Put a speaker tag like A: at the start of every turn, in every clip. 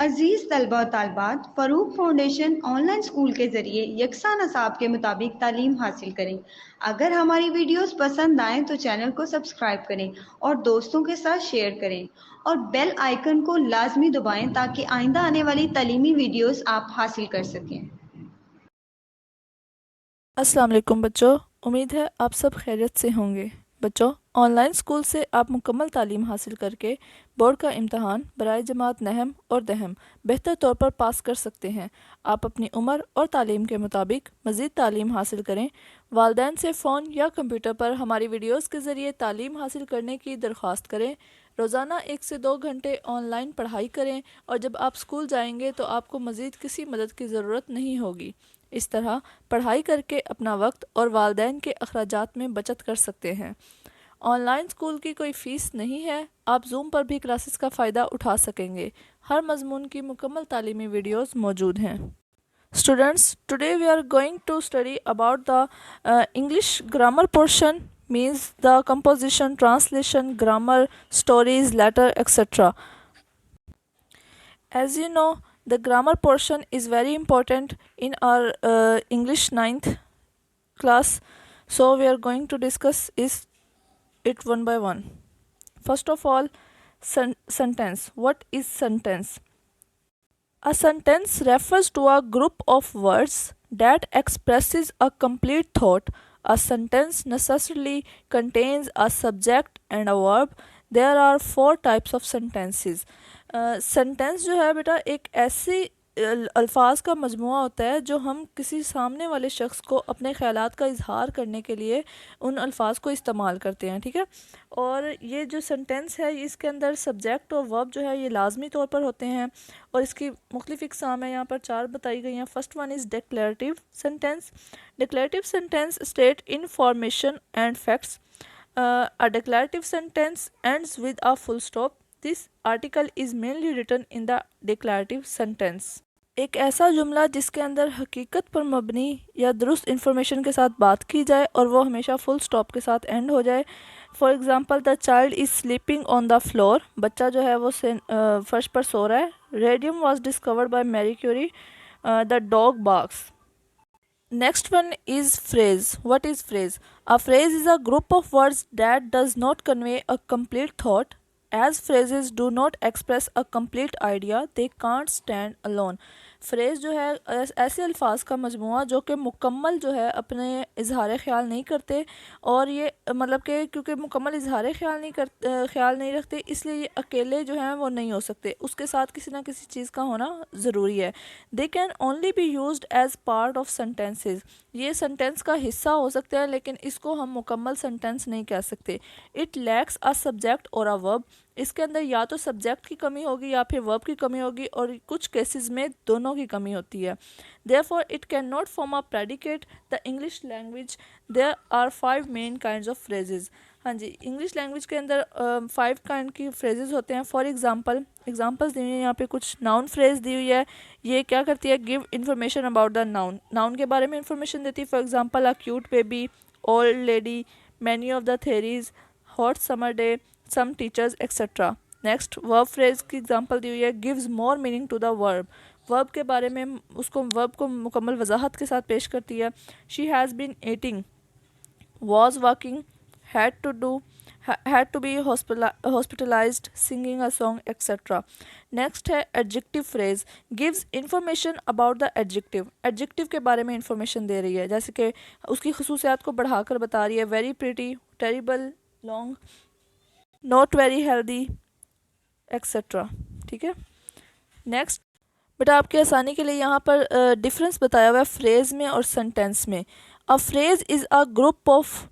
A: अजीज़ तलबा और तालबात, Farooq foundation online school के ज़रिए यकसा नसाब के मुताबिक तालीम हासिल करें। अगर हमारी वीडियोस पसंद आएँ तो चैनल को सब्सक्राइब करें और दोस्तों के साथ शेयर करें और बेल आइकन को लाजमी दबाएं ताकि आइंदा आने वाली तालीमी वीडियोस आप हासिल कर सकें।
B: अस्सलाम वालेकुम बच्चों, उम्मीद है आप सब खैरियत से होंगे। बच्चों, ऑनलाइन स्कूल से आप मुकम्मल तालीम हासिल करके बोर्ड का इम्तहान बराए जमात नहम और दहम बेहतर तौर पर पास कर सकते हैं। आप अपनी उम्र और तालीम के मुताबिक मज़ीद तालीम हासिल करें। वालिदैन से फ़ोन या कंप्यूटर पर हमारी वीडियोस के ज़रिए तालीम हासिल करने की दरख्वास्त करें। रोज़ाना 1 से 2 घंटे ऑनलाइन पढ़ाई करें और जब आप स्कूल जाएंगे तो आपको मज़ीद किसी मदद की ज़रूरत नहीं होगी। इस तरह पढ़ाई करके अपना वक्त और वालिदैन के अखराजात में बचत कर सकते हैं। ऑनलाइन स्कूल की कोई फ़ीस नहीं है, आप जूम पर भी क्लासेस का फ़ायदा उठा सकेंगे। हर मजमून की मुकम्मल तालीमी वीडियोस मौजूद हैं। Students, today we are going to study about the English grammar portion, means the composition, translation, grammar, stories, letter, etc. As you know, the grammar portion is very important in our English 9th class, so we are going to discuss it one by one. First of all, sentence. What is sentence? A sentence refers to a group of words that expresses a complete thought. A sentence necessarily contains a subject and a verb. There are 4 types of sentences. Sentence जो है बेटा एक ऐसी अल्फाज का मजमुआ होता है जो हम किसी सामने वाले शख्स को अपने ख़यालात का इजहार करने के लिए उन अल्फाज को इस्तेमाल करते हैं, ठीक है। और ये जो सेंटेंस है इसके अंदर सब्जेक्ट और वर्ब जो है ये लाजमी तौर पर होते हैं और इसकी मुख्तलिफ़ इक़साम है, यहाँ पर 4 बताई गई हैं। First one is declarative sentence. Declarative sentence state information and facts. A declarative sentence ends with a full stop. This article is mainly written in the declarative sentence. एक ऐसा जुमला जिसके अंदर हकीकत पर मबनी या दुरुस्त इंफॉर्मेशन के साथ बात की जाए और वो हमेशा फुल स्टॉप के साथ एंड हो जाए। For example, the child is sleeping on the floor. बच्चा जो है वो फर्श पर सो रहा है। Radium was discovered by Marie Curie. The dog barks. Next one is phrase. What is phrase? A phrase is a group of words that does not convey a complete thought. As phrases do not express a complete idea, they can't stand alone. Phrase जो है ऐसे अल्फाज का मजमुआ जो कि मुकम्मल जो है अपने इजहार ख्याल नहीं करते और ये मतलब कि क्योंकि मुकम्मल इजहार ख्याल नहीं रखते इसलिए ये अकेले जो हैं वो नहीं हो सकते, उसके साथ किसी ना किसी चीज़ का होना ज़रूरी है। They can only be used as part of sentences. ये सेंटेंस का हिस्सा हो सकते हैं लेकिन इसको हम मुकम्मल सेंटेंस नहीं कह सकते। इट लैक्स अ सब्जेक्ट और अ वर्ब. इसके अंदर या तो सब्जेक्ट की कमी होगी या फिर वर्ब की कमी होगी और कुछ केसेस में दोनों की कमी होती है। Therefore it can not form a predicate. The English language there are 5 main kinds of phrases. हाँ जी, इंग्लिश लैंग्वेज के अंदर 5 काइंड की फ्रेजेस होते हैं। फॉर एग्जाम्पल्स दी हुई है यहाँ पे। कुछ नाउन फ्रेज दी हुई है, ये क्या करती है, give information about the noun. Noun के बारे में इंफॉर्मेशन देती है। For example, a cute baby, old lady, many of the theories, hot summer day, some teachers etcetera. Next, verb phrase की एग्जांपल दी हुई है, gives more meaning to the verb. Verb के बारे में वर्ब को मुकम्मल वजाहत के साथ पेश करती है। She has been eating, was walking, had to be hospitalised, singing a song etcetera. Next है adjective phrase. Gives information about the adjective. Adjective के बारे में इंफॉर्मेशन दे रही है, जैसे कि उसकी खसूसियात को बढ़ाकर बता रही है। Very pretty, terrible, long, not very healthy etcetera. ठीक है। नेक्स्ट बेटा, आपकी आसानी के लिए यहाँ पर डिफरेंस बताया हुआ है फ्रेज़ में और सेंटेंस में. A phrase is a group of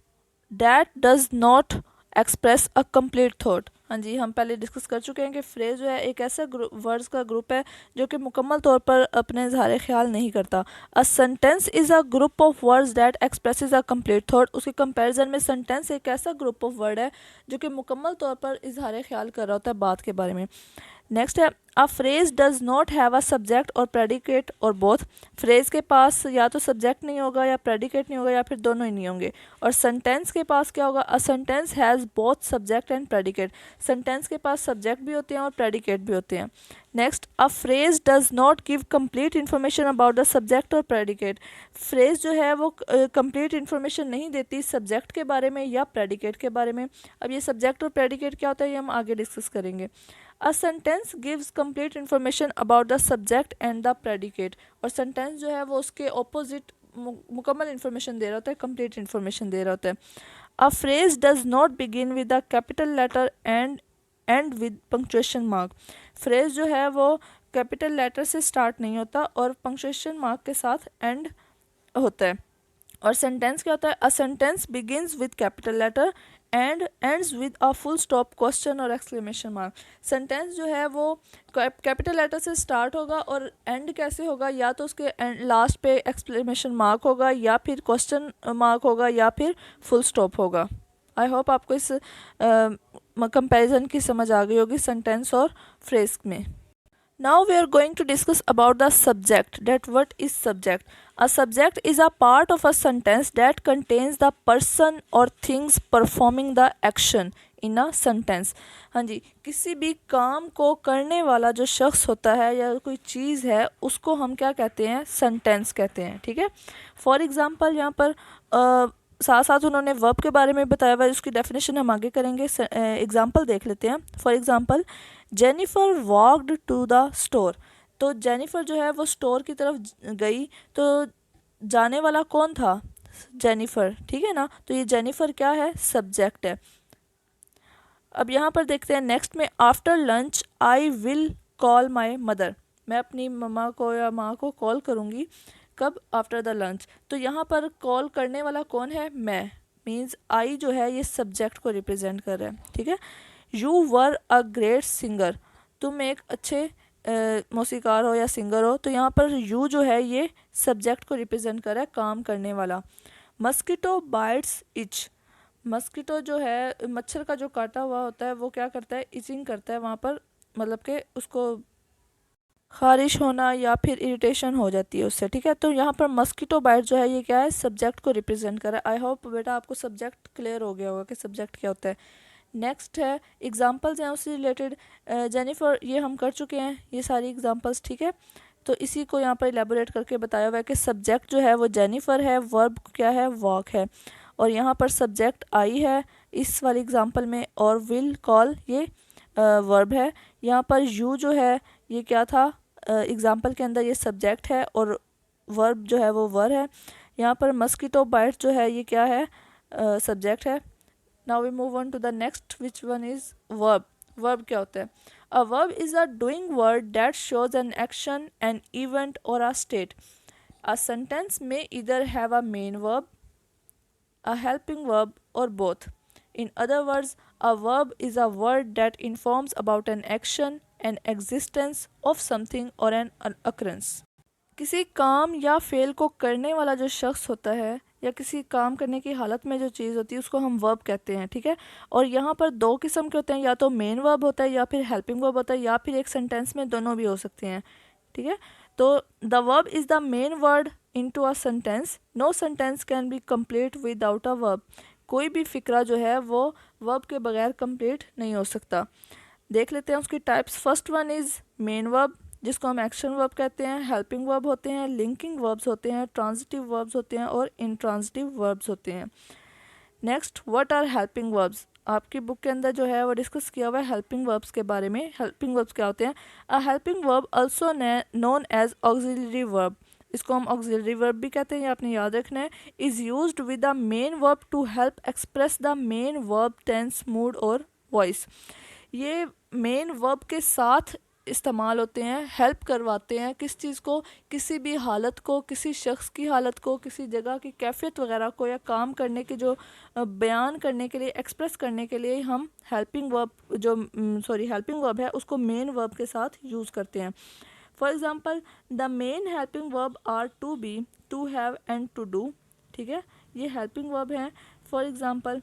B: that does not express a complete thought. हाँ जी, हम पहले डिस्कस कर चुके हैं कि फ्रेज़ जो है एक ऐसा वर्ड्स का ग्रुप है जो कि मुकम्मल तौर पर अपने इजहार ख्याल नहीं करता. A sentence is a group of words that expresses a complete thought. उसके कंपैरिजन में सेंटेंस एक ऐसा ग्रुप ऑफ वर्ड है जो कि मुकम्मल तौर पर इजहार ख्याल कर रहा होता है बात के बारे में. नेक्स्ट है, a phrase does not have a subject और प्रेडिकेट और बोथ। फ्रेज के पास या तो सब्जेक्ट नहीं होगा या प्रेडिकेट नहीं होगा या फिर दोनों ही नहीं होंगे। और सेंटेंस के पास क्या होगा, a sentence has both subject and predicate. Sentence के पास सब्जेक्ट भी होते हैं और प्रेडिकेट भी होते हैं। Next, a phrase does not give complete information about the subject और प्रेडिकेट। फ्रेज जो है वो कंप्लीट इन्फॉर्मेशन नहीं देती सब्जेक्ट के बारे में या प्रेडिकेट के बारे में। अब ये सब्जेक्ट और प्रेडिकेट क्या होता है ये हम आगे डिस्कस करेंगे। A sentence gives complete information about the subject and the predicate. और सेंटेंस जो है वो उसके ऑपोजिट मुकम्मल इन्फॉर्मेशन दे रहा होता है, कंप्लीट इन्फॉर्मेशन दे रहा होता है। A phrase does not begin with the capital letter and with punctuation mark. Phrase जो है वो कैपिटल लेटर से स्टार्ट नहीं होता और पंक्चुएशन मार्क के साथ एंड होता है। और सेंटेंस क्या होता है, a sentence begins with capital letter and ends with a full stop question और एक्सक्लेमेशन मार्क। सेंटेंस जो है वो कैपिटल लेटर से स्टार्ट होगा और एंड कैसे होगा, या तो उसके लास्ट पे एक्सक्लेमेशन मार्क होगा या फिर क्वेश्चन मार्क होगा या फिर फुल स्टॉप होगा। आई होप आपको इस कंपैरिजन की समझ आ गई होगी सेंटेंस और फ्रेज में। Now we are going to discuss about the subject. That what is subject? A subject is a part of a sentence that contains the person or things performing the action in a sentence. हाँ जी, किसी भी काम को करने वाला जो शख्स होता है या कोई चीज़ है उसको हम क्या कहते हैं, सेंटेंस कहते हैं। ठीक है। फॉर एग्ज़ाम्पल यहाँ पर साथ साथ उन्होंने वर्ब के बारे में बताया हुआ है, उसकी डेफिनेशन हम आगे करेंगे। एग्जाम्पल देख लेते हैं। For example, Jennifer walked to the store. तो जेनिफर जो है वो स्टोर की तरफ गई, तो जाने वाला कौन था, जेनिफर। ठीक है ना, तो ये जेनिफर क्या है, सब्जेक्ट है। अब यहाँ पर देखते हैं नेक्स्ट में, after lunch I will call my mother. मैं अपनी मम्मा को या माँ को कॉल करूँगी, कब, आफ्टर द लंच। तो यहाँ पर कॉल करने वाला कौन है, मैं, मीन्स आई जो है ये सब्जेक्ट को रिप्रेजेंट कर रहा है। ठीक है। You were a great singer. तुम एक अच्छे मौसीकार हो या सिंगर हो, तो यहाँ पर यू जो है ये सब्जेक्ट को रिप्रेजेंट कर रहा है, काम करने वाला। Mosquito bytes etch. मस्कीटो जो है मच्छर का जो काटा हुआ होता है वो क्या करता है, इचिंग करता है वहाँ पर, मतलब कि उसको खारिश होना या फिर इरिटेशन हो जाती है उससे। ठीक है। तो यहाँ पर मस्कीटो बाइट जो है ये क्या है, सब्जेक्ट को रिप्रेजेंट कर रहा है। आई होप बेटा आपको सब्जेक्ट क्लियर हो गया होगा कि सब्जेक्ट क्या होता है। नेक्स्ट है एग्जाम्पल्स हैं उससे रिलेटेड। जेनिफर ये हम कर चुके हैं ये सारी एग्जाम्पल्स। ठीक है। तो इसी को यहाँ पर इलेबोरेट करके बताया हुआ है कि सब्जेक्ट जो है वो जेनिफर है, वर्ब क्या है, वॉक है। और यहाँ पर सब्जेक्ट आई है इस वाली एग्जाम्पल में, और विल कॉल ये वर्ब है। यहाँ पर यू जो है ये क्या था, एग्जाम्पल के अंदर ये सब्जेक्ट है और वर्ब जो है वो वर है। यहाँ पर मस्कीटो बाइट जो है ये क्या है, सब्जेक्ट है। Now we move on to the next which one is verb. Verb क्या होता है, a verb is a doing word that shows an action, an event और अ स्टेट। अ सेंटेंस में either have a main verb, a helping verb, or both. In other words, a verb is a word that informs about an action, an existence of something or an occurrence. किसी काम या fail को करने वाला जो शख्स होता है या किसी काम करने की हालत में जो चीज़ होती है उसको हम वर्ब कहते हैं। ठीक है। और यहाँ पर दो किस्म के होते हैं, या तो मेन वर्ब होता है या फिर हेल्पिंग वर्ब होता है, या फिर एक सेंटेंस में दोनों भी हो सकते हैं। ठीक है। तो the verb is the main word into a sentence. No sentence can be complete without a verb. कोई भी फिक्रा जो है वो वर्ब के बगैर कंप्लीट नहीं हो सकता। देख लेते हैं उसकी types. First one is main verb, जिसको हम एक्शन वर्ब कहते हैं। हेल्पिंग वर्ब होते हैं, लिंकिंग वर्ब्स होते हैं, ट्रांजिटिव वर्ब्स होते हैं और इंट्रांजिटिव वर्ब्स होते हैं। Next, what are helping verbs. आपकी बुक के अंदर जो है वो डिस्कस किया हुआ है हेल्पिंग वर्ब्स के बारे में। हेल्पिंग वर्ब्स क्या होते हैं, a helping verb also known as auxiliary verb. इसको हम ऑक्सिलरी वर्ब भी कहते हैं, ये आपने याद रखना है। Is used with the main verb to help express the main verb tense, mood और वॉइस। ये मेन वर्ब के साथ इस्तेमाल होते हैं, हेल्प करवाते हैं किस चीज़ को, किसी भी हालत को, किसी शख्स की हालत को, किसी जगह की कैफियत वगैरह को, या काम करने की जो बयान करने के लिए, एक्सप्रेस करने के लिए हम हेल्पिंग वर्ब जो हेल्पिंग वर्ब है उसको मेन वर्ब के साथ यूज़ करते हैं। For example, the main helping verb are to be, to have and to do. ठीक है। ये हेल्पिंग वर्ब हैं। फॉर एग्ज़ाम्पल,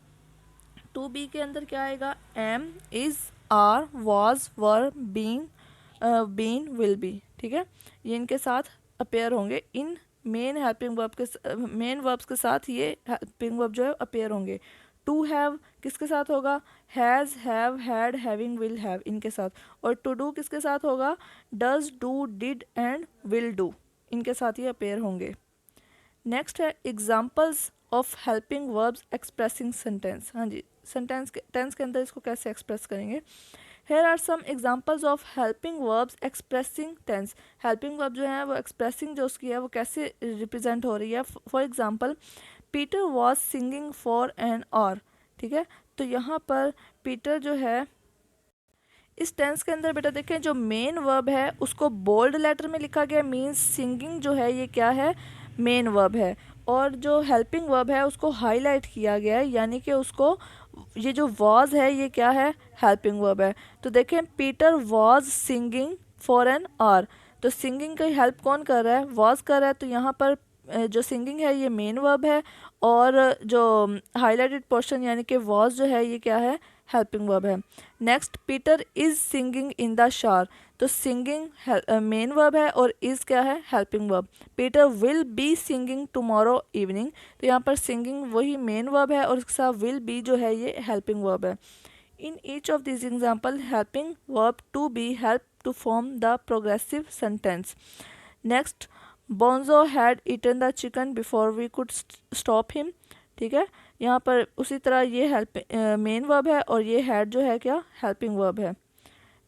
B: टू बी के अंदर क्या आएगा, am, is, are, was, were, being, been, will be, ठीक है, ये इनके साथ अपेयर होंगे, इन मेन हेल्पिंग वर्ब के मेन वर्ब्स के साथ ये हेल्पिंग वर्ब जो है अपेयर होंगे। टू हैव किसके साथ होगा, has, have, had, having, will have, इनके साथ। और टू डू किसके साथ होगा, does, do, did and will do, इनके साथ ये अपेयर होंगे। नेक्स्ट है examples of helping verbs expressing sentence. हाँ जी, सेंटेंस के टेंस के अंदर इसको कैसे एक्सप्रेस करेंगे। Here are some examples of helping verbs expressing tense। helping verb जो है वो expressing जो उसकी है वो कैसे रिप्रेजेंट हो रही है। For example, Peter was singing for an hour, ठीक है, तो यहाँ पर पीटर जो है इस टेंस के अंदर बेटा देखें जो मेन वर्ब है उसको बोल्ड लेटर में लिखा गया, मीन्स सिंगिंग जो है ये क्या है, मेन वर्ब है, और जो हेल्पिंग वर्ब है उसको हाईलाइट किया गया है, यानी कि उसको ये जो वॉज है ये क्या है, हेल्पिंग वर्ब है। तो देखें Peter was singing for an hour, तो सिंगिंग की हेल्प कौन कर रहा है, वॉज कर रहा है, तो यहाँ पर जो सिंगिंग है ये मेन वर्ब है, और जो हाईलाइटेड पोर्शन यानी कि वॉज जो है ये क्या है, हेल्पिंग वर्ब है। Next, Peter is singing in the shower, तो सिंगिंग मेन वर्ब है और इज़ क्या है, helping verb. Peter will be singing tomorrow evening, तो यहाँ पर सिंगिंग वही मेन वर्ब है और उसके साथ विल बी जो है ये हेल्पिंग वर्ब है। In each of this example helping verb to be help to form the progressive sentence. Next, Bonzo had eaten the chicken before we could stop him, ठीक है, यहाँ पर उसी तरह ये हेल्प मेन वर्ब है और ये हैड जो है क्या, हेल्पिंग वर्ब है।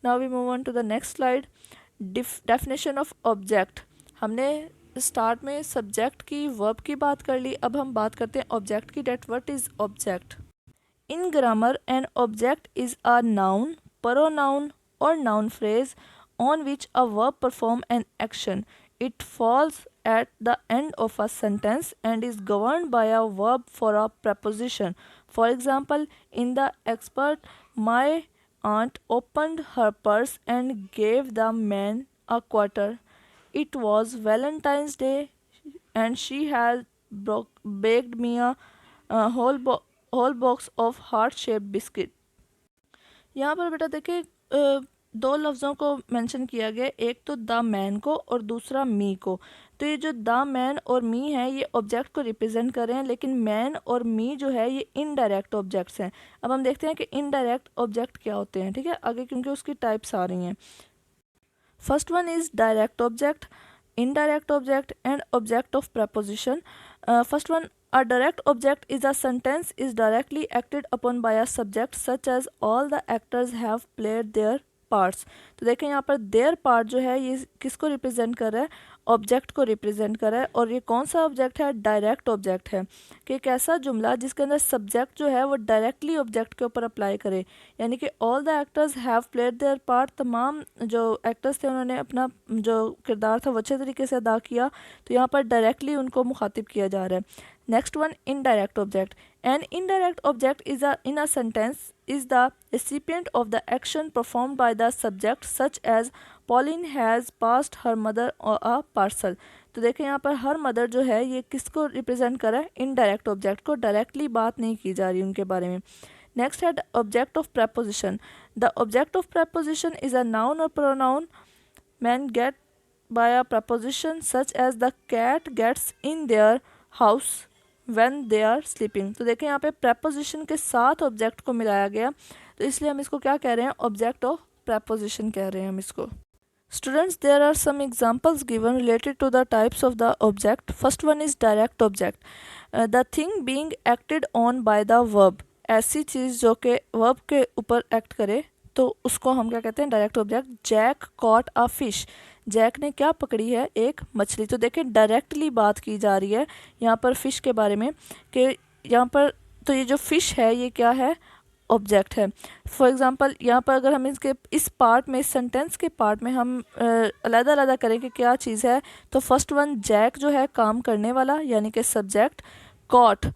B: Now we move on to the next slide. Definition of object. हमने स्टार्ट में सब्जेक्ट की, वर्ब की बात कर ली, अब हम बात करते हैं ऑब्जेक्ट की। That what is object. In grammar an object is a noun, pronoun और noun phrase on which a verb perform an action. It falls at the end of a sentence and is governed by a verb for a preposition. For example, in the expert, my aunt opened her purse and gave the man a quarter. It was Valentine's Day and she had baked me a whole box of heart-shaped biscuit. यहाँ पर बेटा देखिए दो लफ्ज़ों को mention किया गया, एक तो द मैन को और दूसरा मी को। तो ये जो द मैन और मी है ये ऑब्जेक्ट को रिप्रेजेंट कर रहे हैं, लेकिन मैन और मी जो है ये इनडायरेक्ट ऑब्जेक्ट्स हैं। अब हम देखते हैं कि इनडायरेक्ट ऑब्जेक्ट क्या होते हैं, ठीक है, आगे क्योंकि उसकी टाइप्स आ रही हैं। First one is direct object, indirect object and object of preposition. First one, a direct object is a sentence is directly acted upon by a subject such as all the actors have played their parts. तो देखें यहाँ पर their part जो है ये किसको represent कर रहा है, ऑब्जेक्ट को रिप्रेजेंट कर रहा है, और ये कौन सा ऑब्जेक्ट है, डायरेक्ट ऑब्जेक्ट है, कि एक ऐसा जुमला जिसके अंदर सब्जेक्ट जो है वो डायरेक्टली ऑब्जेक्ट के ऊपर अप्लाई करे, यानी कि all the actors have played there part, तमाम जो एक्टर्स थे उन्होंने अपना जो किरदार था वो अच्छे तरीके से अदा किया, तो यहाँ पर डायरेक्टली उनको मुखातिब किया जा रहा है। Next one, indirect object. An indirect object is in a sentence is the recipient of the action performed by the subject such as Pauline has passed her mother a parcel. तो देखें यहाँ पर हर मदर जो है ये किसको represent कर रहा है, इनडायरेक्ट ऑब्जेक्ट को, डायरेक्टली बात नहीं की जा रही उनके बारे में। नेक्स्ट है object of preposition. The object of preposition is a noun or pronoun man get by a preposition such as the cat gets in their house when they are sleeping. तो देखें यहाँ पे preposition के साथ object को मिलाया गया, तो इसलिए हम इसको क्या कह रहे हैं, ऑब्जेक्ट ऑफ preposition कह रहे हैं हम इसको। Students, there are some examples given related to the types of the object. First one is direct object. The thing being acted on by the verb. ऐसी चीज़ जो कि verb के ऊपर एक्ट करे तो उसको हम क्या कहते हैं, direct object. Jack caught a fish, Jack ने क्या पकड़ी है, एक मछली। तो देखें डायरेक्टली बात की जा रही है यहाँ पर फ़िश के बारे में, कि यहाँ पर तो ये जो फ़िश है ये क्या है, ऑब्जेक्ट है। फॉर एग्ज़ाम्पल यहाँ पर अगर हम इसके इस पार्ट में, इस सेंटेंस के पार्ट में हम अलग-अलग करें कि क्या चीज़ है, तो फर्स्ट वन जैक जो है काम करने वाला यानी कि सब्जेक्ट, कॉट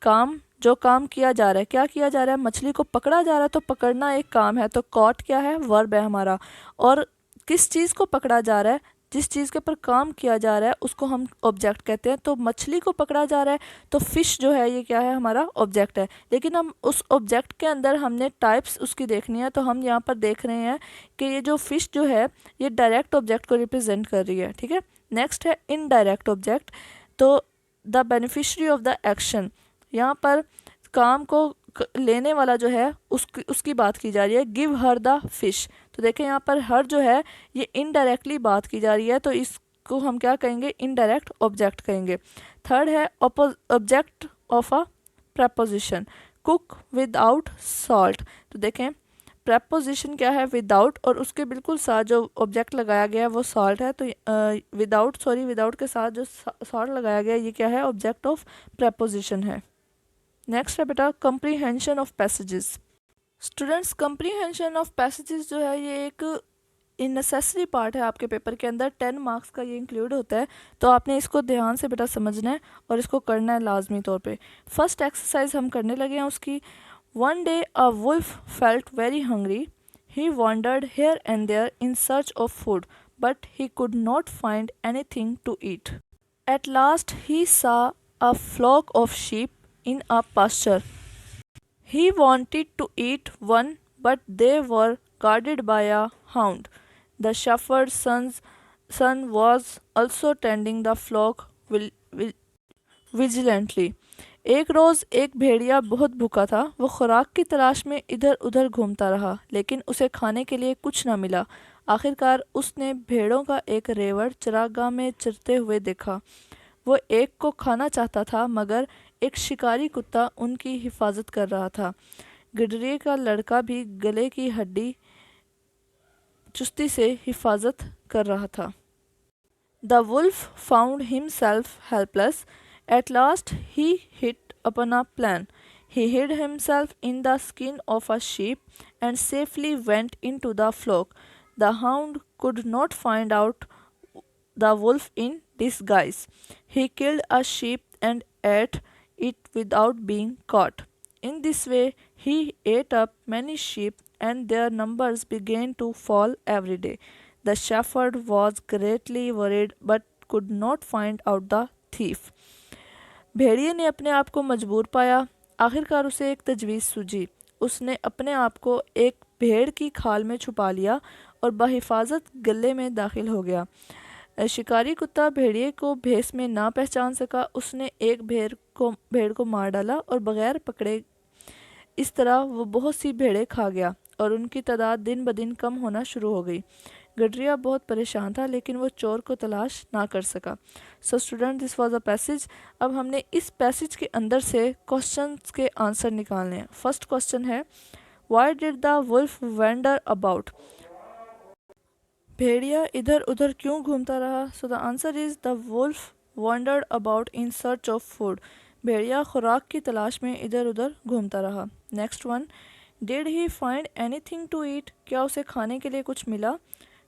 B: काम जो काम किया जा रहा है, क्या किया जा रहा है, मछली को पकड़ा जा रहा है, तो पकड़ना एक काम है, तो कॉट क्या है, वर्ब है हमारा। और किस चीज़ को पकड़ा जा रहा है, जिस चीज़ के ऊपर काम किया जा रहा है उसको हम ऑब्जेक्ट कहते हैं। तो मछली को पकड़ा जा रहा है तो फिश जो है ये क्या है, हमारा ऑब्जेक्ट है। लेकिन हम उस ऑब्जेक्ट के अंदर हमने टाइप्स उसकी देखनी है, तो हम यहाँ पर देख रहे हैं कि ये जो फिश जो है ये डायरेक्ट ऑब्जेक्ट को रिप्रेजेंट कर रही है, ठीक है। नेक्स्ट है इनडायरेक्ट ऑब्जेक्ट। तो the beneficiary of the action, यहाँ पर काम को लेने वाला जो है उसकी बात की जा रही है। गिव हर द फिश, तो देखें यहाँ पर हर जो है ये इनडायरेक्टली बात की जा रही है, तो इसको हम क्या कहेंगे, इनडायरेक्ट ऑब्जेक्ट कहेंगे। थर्ड है object of a preposition, cook without salt. तो देखें प्रपोजिशन क्या है, विदाउट, और उसके बिल्कुल साथ जो ऑब्जेक्ट लगाया गया है वो सॉल्ट है। तो विदाउट के साथ जो सॉल्ट लगाया गया है ये क्या है, ऑब्जेक्ट ऑफ प्रपोजिशन है। नेक्स्ट है बेटा comprehension of passages. Students comprehension of passages जो है ये एक नेसेसरी पार्ट है आपके पेपर के अंदर, 10 मार्क्स का ये इंक्लूड होता है। तो आपने इसको ध्यान से बेटा समझना है और इसको करना है लाजमी तौर पे। फर्स्ट एक्सरसाइज हम करने लगे हैं उसकी। One day a wolf felt very hungry, he wandered here and there in search of food, but he could not find anything to eat. At last he saw a flock of sheep in a pasture. He wanted to eat one, but they were guarded by a hound. The shepherd's son was also tending the flock vigilantly. एक रोज़ एक भेड़िया बहुत भूखा था। वो खुराक की तलाश में इधर उधर घूमता रहा, लेकिन उसे खाने के लिए कुछ न मिला। आखिरकार उसने भेड़ों का एक रेवड़ चरागाह में चरते हुए देखा। वो एक को खाना चाहता था, मगर एक शिकारी कुत्ता उनकी हिफाजत कर रहा था। गिडरी का लड़का भी गले की हड्डी चुस्ती से हिफाजत कर रहा था। The wolf found himself helpless. At last he hit upon a plan. He hid himself in the skin of a sheep and safely went into the flock. The hound could not find out the wolf in disguise. He killed a sheep and ate it without being caught. In this way, he ate up many sheep, and their numbers began to fall every day. The shepherd was greatly worried but could not find out the thief. भेड़िए ने अपने आप को मजबूर पाया। आखिरकार उसे एक तजवीज़ सूझी। उसने अपने आप को एक भेड़ की खाल में छुपा लिया और बहिफाजत गले में दाखिल हो गया। शिकारी कुत्ता भेड़िए को भेस में ना पहचान सका। उसने एक भेड़ को मार डाला और बगैर पकड़े इस तरह वो बहुत सी भेड़ें खा गया और उनकी तादाद दिन ब दिन कम होना शुरू हो गई। गडरिया बहुत परेशान था, लेकिन वो चोर को तलाश ना कर सका। So student, this was a passage. अब हमने इस पैसेज के अंदर से क्वेश्चंस के आंसर निकालने हैं। फर्स्ट क्वेश्चन है, why did the wolf wander about? भेड़िया इधर उधर क्यों घूमता रहा? So the answer is the wolf wandered about in search of food. भेड़िया खुराक की तलाश में इधर उधर घूमता रहा। Next one, did he find anything to eat? क्या उसे खाने के लिए कुछ मिला?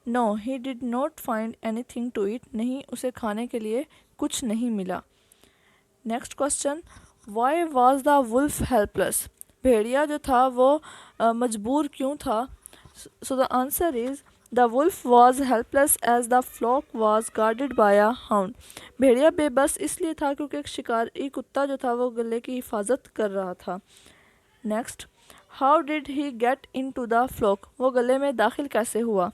B: No, he did not find anything to eat. नहीं, उसे खाने के लिए कुछ नहीं मिला। Next question, why was the wolf helpless? भेड़िया जो था वो मजबूर क्यों था? So the answer is the wolf was helpless as the flock was guarded by a hound. भेड़िया बेबस इसलिए था क्योंकि एक शिकारी कुत्ता जो था वो गले की हिफाजत कर रहा था। Next, how did he get into the flock? वो गले में दाखिल कैसे हुआ?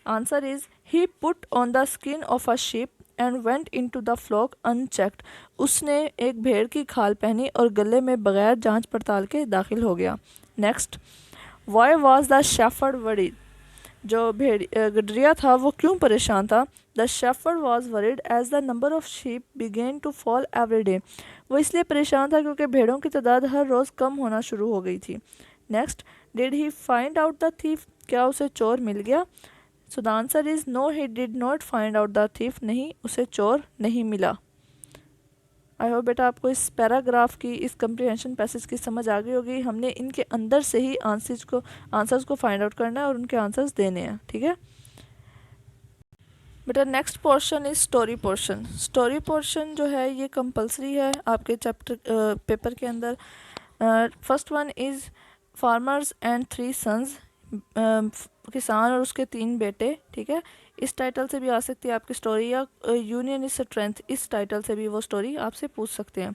B: Answer is he put on the skin of a sheep and went into the flock unchecked. उसने एक भेड़ की खाल पहनी और गले में बगैर जांच पड़ताल के दाखिल हो गया। Next, why was the shepherd worried? जो गडरिया था वो क्यों परेशान था? The shepherd was worried as the number of sheep began to fall every day. वो इसलिए परेशान था क्योंकि भेड़ों की तादाद हर रोज़ कम होना शुरू हो गई थी। Next, did he find out the thief? क्या उसे चोर मिल गया? So the answer is no, he did not find out the thief. नहीं, उसे चोर नहीं मिला। आई होप बेटा आपको इस पैराग्राफ की, इस कंप्रीहेंशन पैसेज की समझ आ गई होगी। हमने इनके अंदर से ही आंसर्स को फाइंड आउट करना है और उनके आंसर्स देने हैं, ठीक है बेटा। Next portion is story portion. Story portion जो है ये कंपलसरी है आपके चैप्टर पेपर के अंदर। First one is farmers and three sons. किसान और उसके 3 बेटे, ठीक है। इस टाइटल से भी आ सकती है आपकी स्टोरी, या यूनियन इज स्ट्रेंथ, इस टाइटल से भी वो स्टोरी आपसे पूछ सकते हैं।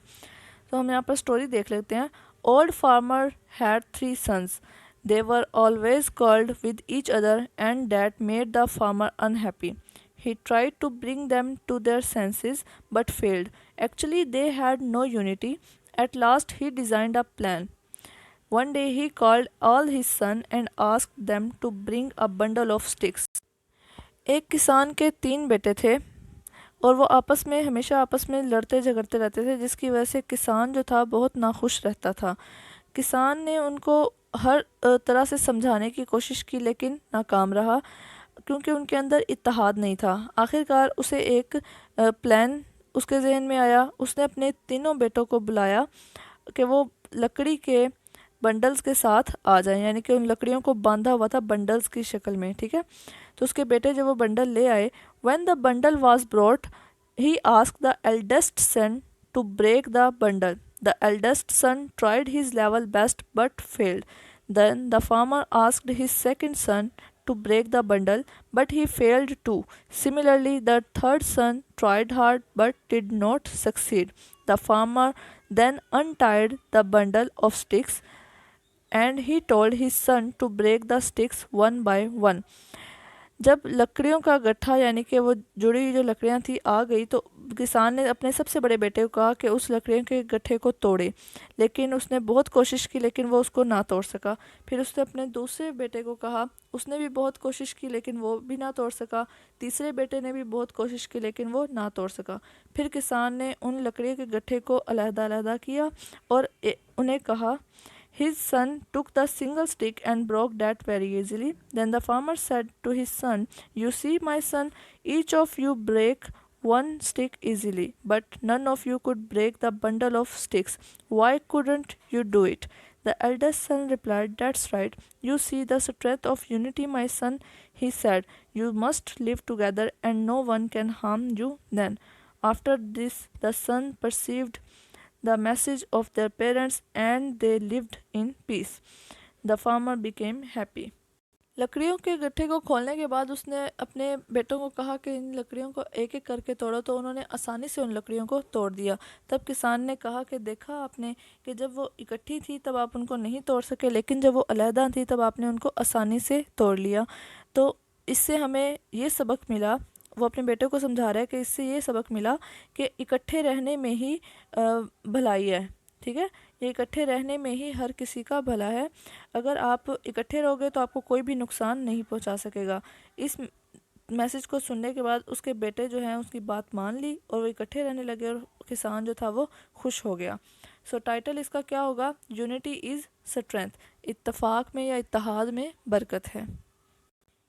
B: तो हम यहाँ पर स्टोरी देख लेते हैं। Old farmer had 3 sons. They were always quarreled with each other and that made the farmer unhappy. He tried to bring them to their senses but failed. Actually, they had no unity. At last, he designed a plan. One day, he called all his sons and asked them to bring a bundle of sticks. एक किसान के 3 बेटे थे और वो हमेशा आपस में लड़ते झगड़ते रहते थे, जिसकी वजह से किसान जो था बहुत नाखुश रहता था। किसान ने उनको हर तरह से समझाने की कोशिश की लेकिन नाकाम रहा, क्योंकि उनके अंदर इत्तेहाद नहीं था। आखिरकार उसे एक प्लान उसके जहन में आया। उसने अपने तीनों बेटों को बुलाया कि वो लकड़ी के बंडल्स के साथ आ जाएं, यानी कि उन लकड़ियों को बांधा हुआ था बंडल्स की शक्ल में, ठीक है। तो उसके बेटे जब वो बंडल ले आए, when the bundle was brought he asked the eldest son to break the bundle. The eldest son tried his level best but failed. Then the farmer asked his second son to break the bundle, but he failed too. Similarly, the third son tried hard but did not succeed. The farmer then untied the bundle of sticks and he told his son to break the sticks one by one. जब लकड़ियों का गट्ठा, यानी कि वो जुड़ी हुई जो लकड़ियाँ थी, आ गई, तो किसान ने अपने सबसे बड़े बेटे को कहा कि उस लकड़ियों के गट्ठे को तोड़े, लेकिन उसने बहुत कोशिश की लेकिन वो उसको ना तोड़ सका। फिर उसने अपने दूसरे बेटे को कहा, उसने भी बहुत कोशिश की लेकिन वो भी ना तोड़ सका। तीसरे बेटे ने भी बहुत कोशिश की लेकिन वो ना तोड़ सका। फिर किसान ने उन लकड़ियों के गट्ठे को अलहदा किया और उन्हें कहा। His son took the single stick and broke that very easily. Then the farmer said to his son, "You see, my son, each of you break one stick easily, but none of you could break the bundle of sticks. Why couldn't you do it?" The eldest son replied, "That's right. You see the strength of unity, my son," he said. "You must live together and no one can harm you then." After this, the son perceived the message of their parents and they lived in peace. The farmer became happy. लकड़ियों के गट्ठे को खोलने के बाद उसने अपने बेटों को कहा कि इन लकड़ियों को एक एक करके तोड़ो, तो उन्होंने आसानी से उन लकड़ियों को तोड़ दिया। तब किसान ने कहा कि देखा आपने कि जब वो इकट्ठी थी तब आप उनको नहीं तोड़ सके, लेकिन जब वो अलहदा थी तब आपने उनको आसानी से तोड़ लिया। तो इससे हमें ये सबक मिला, वो अपने बेटे को समझा रहा है कि इससे ये सबक मिला कि इकट्ठे रहने में ही भलाई है, ठीक है। ये इकट्ठे रहने में ही हर किसी का भला है। अगर आप इकट्ठे रहोगे तो आपको कोई भी नुकसान नहीं पहुंचा सकेगा। इस मैसेज को सुनने के बाद उसके बेटे जो हैं उसकी बात मान ली और वो इकट्ठे रहने लगे और किसान जो था वो खुश हो गया। सो टाइटल इसका क्या होगा? Unity is strength. इत्तफाक में या इत्तेहाद में बरकत है।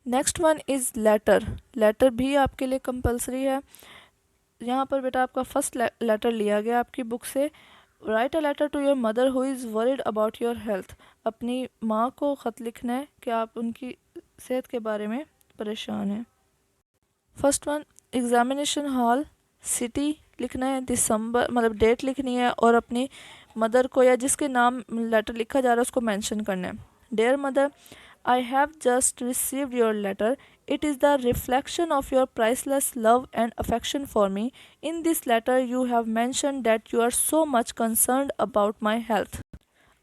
B: Next one is letter. Letter भी आपके लिए कंपलसरी है। यहाँ पर बेटा आपका फर्स्ट लेटर लिया गया आपकी बुक से। Write a letter to your mother who is worried about your health. अपनी माँ को ख़त लिखना है कि आप उनकी सेहत के बारे में परेशान हैं। First one, examination hall, city लिखना है, दिसंबर मतलब डेट लिखनी है और अपनी मदर को या जिसके नाम लेटर लिखा जा रहा है उसको मेंशन करना है। Dear mother, I have just received your letter. It is the reflection of your priceless love and affection for me. In this letter, you have mentioned that you are so much concerned about my health.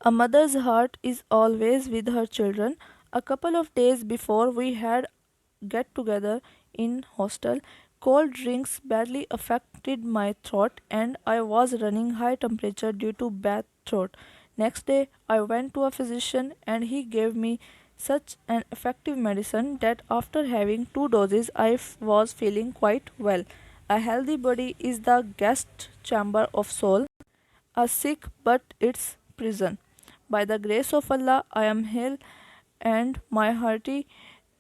B: A mother's heart is always with her children. A couple of days before we had get together in hostel, cold drinks badly affected my throat and I was running high temperature due to bad throat. Next day, I went to a physician and he gave me such an effective medicine that after having 2 doses I was feeling quite well. A healthy body is the guest chamber of soul, a sick but its prison. By the grace of Allah I am healed and my hearty.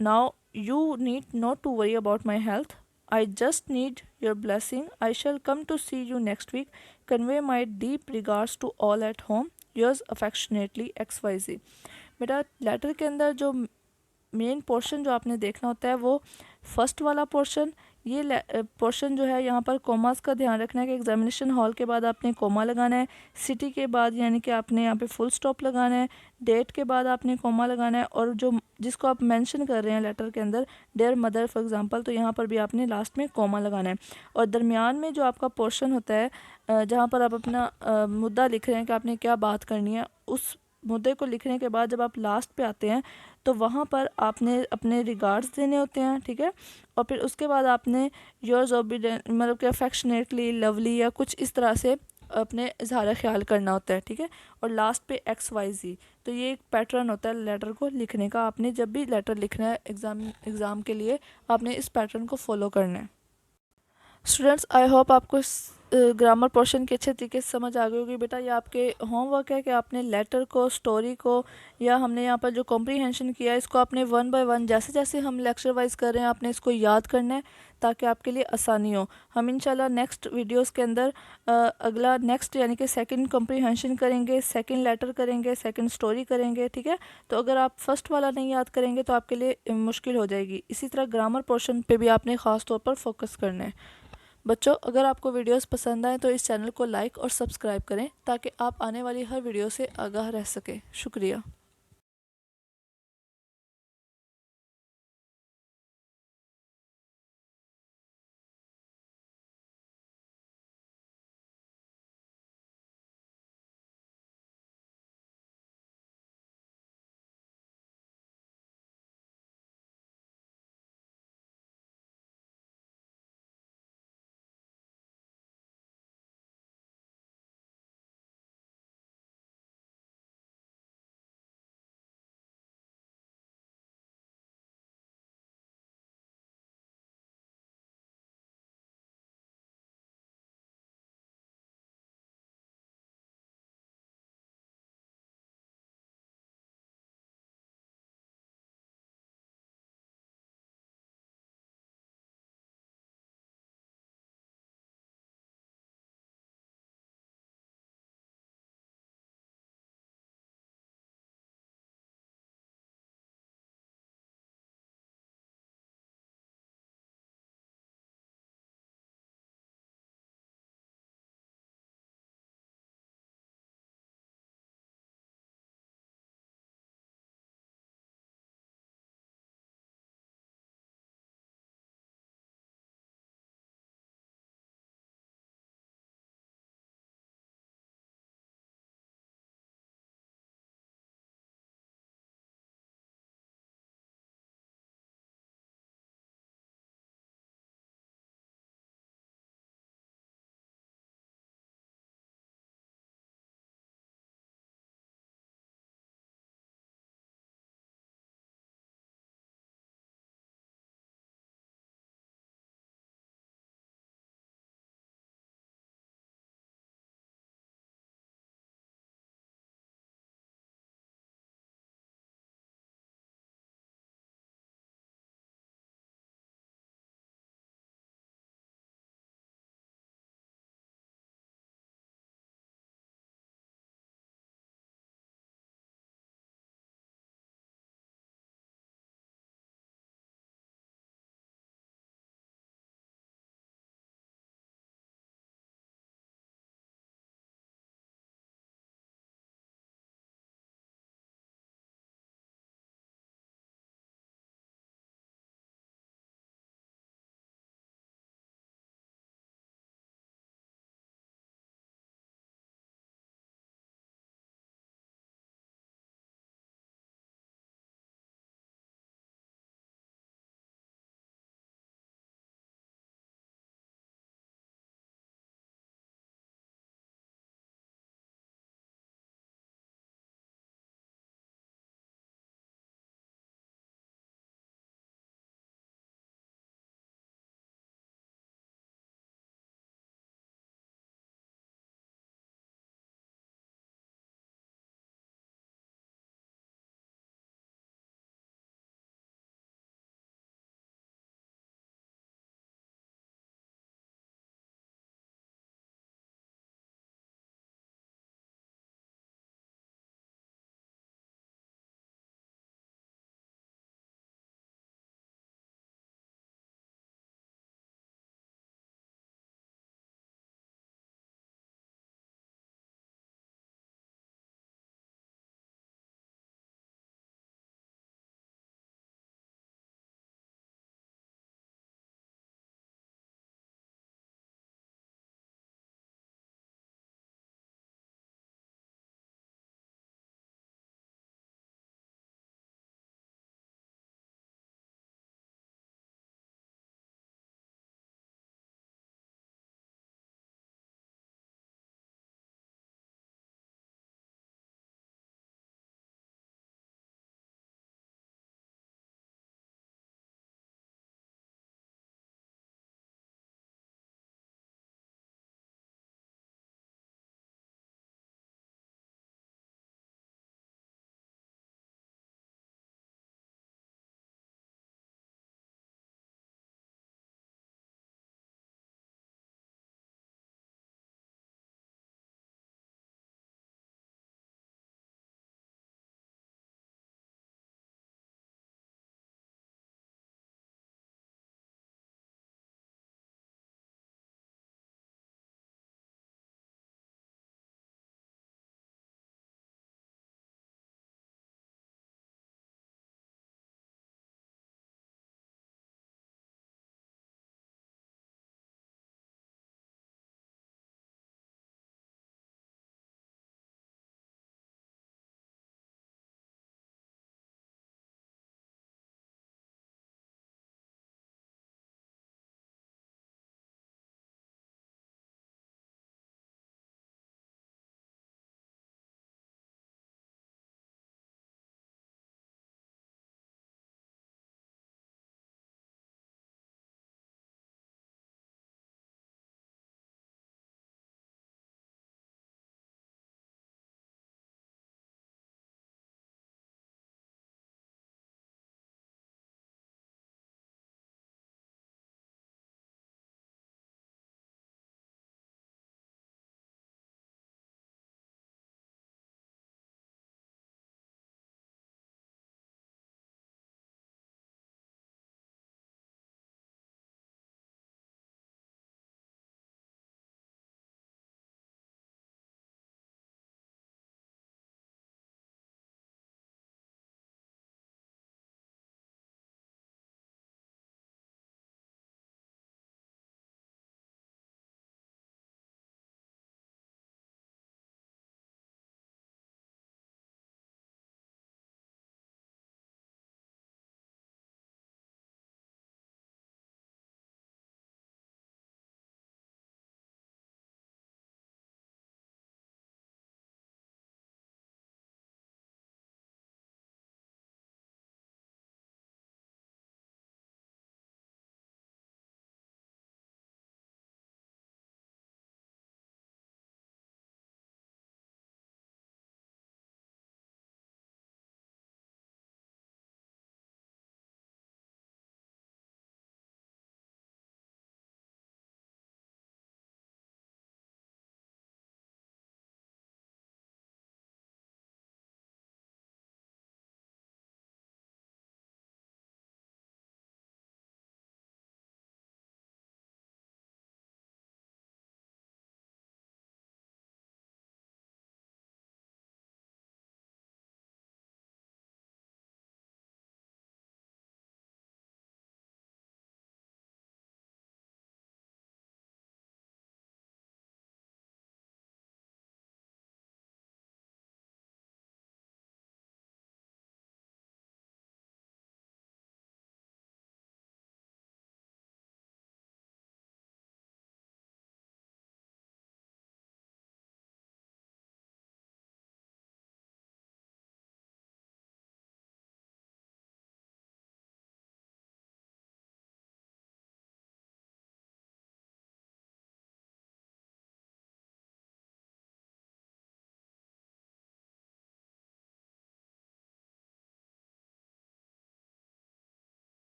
B: Now you need not to worry about my health. I just need your blessing. I shall come to see you next week. Convey my deep regards to all at home. Yours affectionately XYZ. बेटा letter के अंदर जो main portion जो आपने देखना होता है वो फर्स्ट वाला पोर्शन, ये पोर्शन जो है यहाँ पर कोमास का ध्यान रखना है कि एग्जामिनेशन हॉल के बाद आपने कोमा लगाना है, सिटी के बाद यानी कि आपने यहाँ पे फुल स्टॉप लगाना है, डेट के बाद आपने कोमा लगाना है, और जो जिसको आप मेंशन कर रहे हैं लेटर के अंदर डेयर मदर फॉर एग्जांपल, तो यहाँ पर भी आपने लास्ट में कोमा लगाना है। और दरमियान में जो आपका पोर्शन होता है जहाँ पर आप अपना मुद्दा लिख रहे हैं कि आपने क्या बात करनी है, उस मुद्दे को लिखने के बाद जब आप लास्ट पे आते हैं तो वहाँ पर आपने अपने रिगार्ड्स देने होते हैं, ठीक है। और फिर उसके बाद आपने योर्स ओबीडिएंट मतलब कि अफेक्शनेटली, लवली या कुछ इस तरह से अपने इजहार ख्याल करना होता है, ठीक है। और लास्ट पे XYZ, तो ये एक पैटर्न होता है लेटर को लिखने का। आपने जब भी लेटर लिखना है एग्ज़ाम के लिए आपने इस पैटर्न को फॉलो करना है। स्टूडेंट्स, आई होप आपको ग्रामर पोर्शन के अच्छे तरीके से समझ आ गई होगी। बेटा ये आपके होमवर्क है कि आपने लेटर को, स्टोरी को, या हमने यहाँ पर जो कॉम्प्रीहेंशन किया है इसको आपने 1 बाय 1 जैसे जैसे हम लेक्चर वाइज कर रहे हैं आपने इसको याद करना है ताकि आपके लिए आसानी हो। हम इंशाल्लाह नेक्स्ट वीडियोस के अंदर अगला नेक्स्ट यानी कि सेकंड कॉम्प्रीहेंशन करेंगे, सेकंड लेटर करेंगे, सेकंड स्टोरी करेंगे, ठीक है। तो अगर आप फर्स्ट वाला नहीं याद करेंगे तो आपके लिए मुश्किल हो जाएगी। इसी तरह ग्रामर पोर्शन पे भी आपने ख़ास तौर पर फोकस करना है। बच्चों, अगर आपको वीडियोस पसंद आए तो इस चैनल को लाइक और सब्सक्राइब करें ताकि आप आने वाली हर वीडियो से आगाह रह सकें। शुक्रिया।